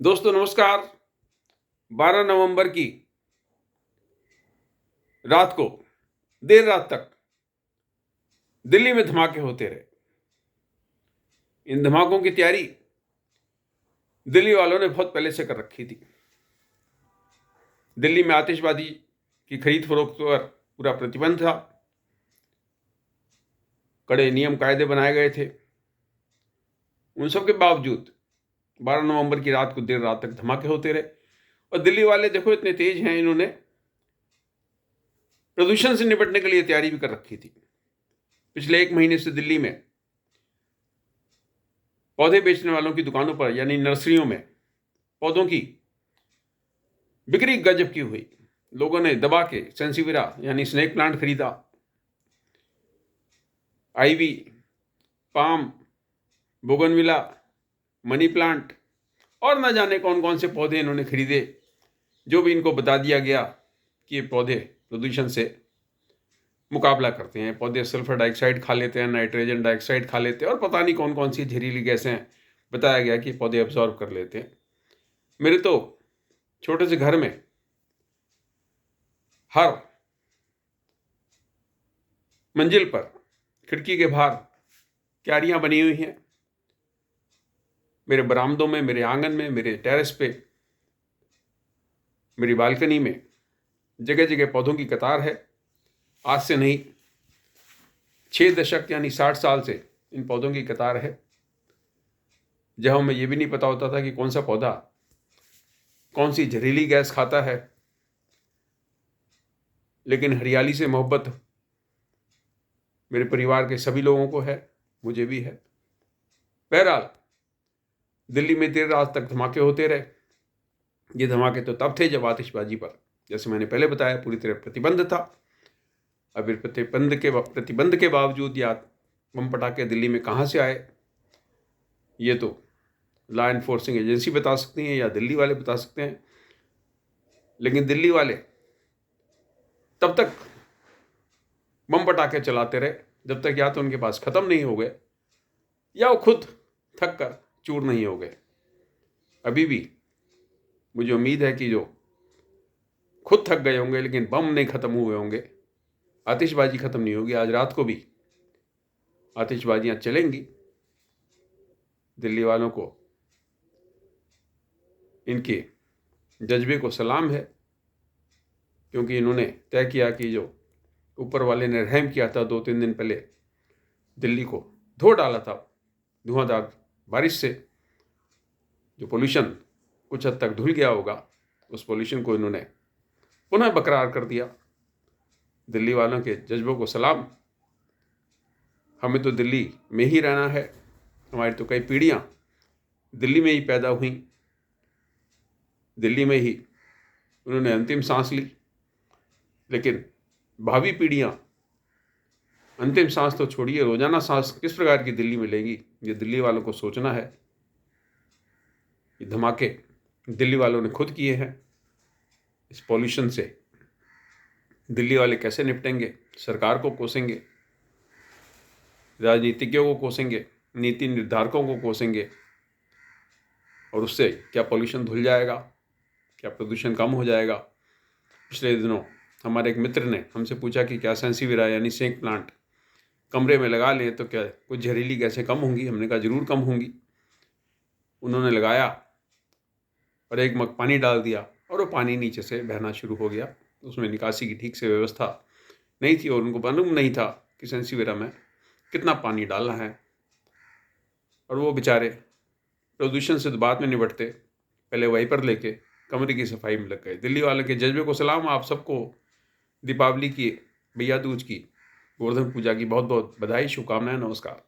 दोस्तों नमस्कार। 12 नवंबर की रात को देर रात तक दिल्ली में धमाके होते रहे। इन धमाकों की तैयारी दिल्ली वालों ने बहुत पहले से कर रखी थी। दिल्ली में आतिशबाजी की खरीद फरोख्त पर पूरा प्रतिबंध था। कड़े नियम कायदे बनाए गए थे। उन सब के बावजूद 12 नवंबर की रात को देर रात तक धमाके होते रहे। और दिल्ली वाले देखो इतने तेज हैं, इन्होंने प्रदूषण से निपटने के लिए तैयारी भी कर रखी थी। पिछले 1 महीने से दिल्ली में पौधे बेचने वालों की दुकानों पर यानी नर्सरियों में पौधों की बिक्री गजब की हुई। लोगों ने दबा के सेंसिविरा यानी स्नेक प्लांट खरीदा, ivy, palm, bougainvillea, money plant और न जाने कौन कौन से पौधे इन्होंने खरीदे, जो भी इनको बता दिया गया कि ये पौधे प्रदूषण से मुकाबला करते हैं। पौधे सल्फर डाइऑक्साइड खा लेते हैं, नाइट्रोजन डाइऑक्साइड खा लेते हैं और पता नहीं कौन कौन सी जहरीली गैसें बताया गया कि पौधे एब्जॉर्ब कर लेते हैं। मेरे तो छोटे से घर में हर मंजिल पर खिड़की के बाहर क्यारियां बनी हुई हैं। मेरे बरामदों में, मेरे आंगन में, मेरे टेरेस पे, मेरी बालकनी में जगह जगह पौधों की कतार है। आज से नहीं, 6 दशक यानी 60 साल से इन पौधों की कतार है। जब हमें ये भी नहीं पता होता था कि कौन सा पौधा कौन सी जहरीली गैस खाता है, लेकिन हरियाली से मोहब्बत मेरे परिवार के सभी लोगों को है, मुझे भी है। बहरहाल दिल्ली में देर रात तक धमाके होते रहे। ये धमाके तो तब थे जब आतिशबाजी पर, जैसे मैंने पहले बताया, पूरी तरह प्रतिबंध था। अब इस प्रतिबंध के बावजूद या बम पटाखे दिल्ली में कहाँ से आए, ये तो लॉ एनफोर्सिंग एजेंसी बता सकती हैं या दिल्ली वाले बता सकते हैं। लेकिन दिल्ली वाले तब तक बम पटाखे चलाते रहे जब तक या तो उनके पास ख़त्म नहीं हो गए या वो खुद थक कर चूर नहीं हो गए। अभी भी मुझे उम्मीद है कि जो खुद थक गए होंगे लेकिन बम नहीं ख़त्म हुए होंगे, आतिशबाजी ख़त्म नहीं होगी, आज रात को भी आतिशबाजियाँ चलेंगी। दिल्ली वालों को इनके जज्बे को सलाम है, क्योंकि इन्होंने तय किया कि जो ऊपर वाले ने रहम किया था 2-3 दिन पहले, दिल्ली को धो डाला था धुआंधार बारिश से। जो पोल्यूशन कुछ हद तक धुल गया होगा, उस पोल्यूशन को इन्होंने पुनः बरकरार कर दिया। दिल्ली वालों के जज्बों को सलाम। हमें तो दिल्ली में ही रहना है। हमारी तो कई पीढ़ियाँ दिल्ली में ही पैदा हुई, दिल्ली में ही उन्होंने अंतिम सांस ली। लेकिन भावी पीढ़ियाँ अंतिम सांस तो छोड़िए, रोजाना सांस किस प्रकार की दिल्ली में लेंगी, ये दिल्ली वालों को सोचना है। ये धमाके दिल्ली वालों ने खुद किए हैं। इस पॉल्यूशन से दिल्ली वाले कैसे निपटेंगे? सरकार को कोसेंगे, राजनीतिज्ञों को कोसेंगे, नीति निर्धारकों को कोसेंगे, और उससे क्या पॉल्यूशन धुल जाएगा, क्या प्रदूषण कम हो जाएगा? पिछले दिनों हमारे एक मित्र ने हमसे पूछा कि क्या सेंसिविरा यानी स्नेक प्लांट कमरे में लगा लें तो क्या कुछ जहरीली गैसें कम होंगी? हमने कहा जरूर कम होंगी। उन्होंने लगाया और एक मग पानी डाल दिया और वो पानी नीचे से बहना शुरू हो गया। उसमें निकासी की ठीक से व्यवस्था नहीं थी और उनको मालूम नहीं था कि सेंसिविरा में कितना पानी डालना है। और वो बेचारे प्रदूषण से बाद में निपटते पहले वाइपर लेके कमरे की सफाई में लग गए। दिल्ली वालों के जज्बे को सलाम। आप सबको दीपावली की, भैया दूज की, गोवर्धन पूजा की बहुत बहुत बधाई, शुभकामनाएं, नमस्कार।